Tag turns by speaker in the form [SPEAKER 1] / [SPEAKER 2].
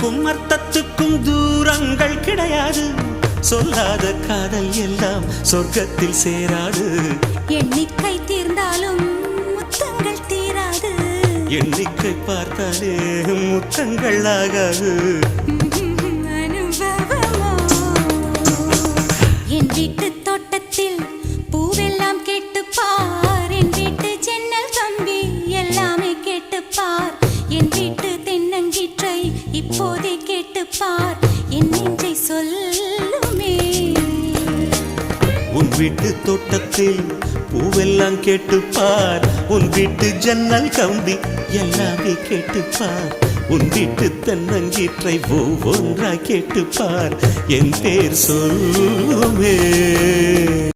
[SPEAKER 1] அர்த்தத்துக்கும் அர்த்தத்துக்கும் தூரங்கள் கிடையாது. சொல்லாத காதல் எல்லாம் சொர்க்கத்தில் சேராது.
[SPEAKER 2] எண்ணிக்கை தீர்ந்தாலும் முத்தங்கள் தீராது.
[SPEAKER 1] எண்ணிக்கை பார்த்தாலே முத்தங்கள் ஆகாது.
[SPEAKER 2] என் வீட்டு தோட்டத்தில் பூவெல்லாம் கேட்டுப்பார். என் வீட்டு ஜன்னல் கம்பி எல்லாமே கேட்டுப்பார். என் வீட்டு தென்னங்கீற்றை இப்போதே கேட்டுப்பார். என் நெஞ்சை சொல்லுமே.
[SPEAKER 1] உன் வீட்டு தோட்டத்தில் பூவெல்லாம் கேட்டுப்பார். உன் வீட்டு ஜன்னல் கம்பி எல்லாமே கேட்டுப்பார். உன் வீட்டு தென்னங்கீற்றை ஒவ்வொன்றா கேட்டுப்பார். என் பேர் சொல்லுமே.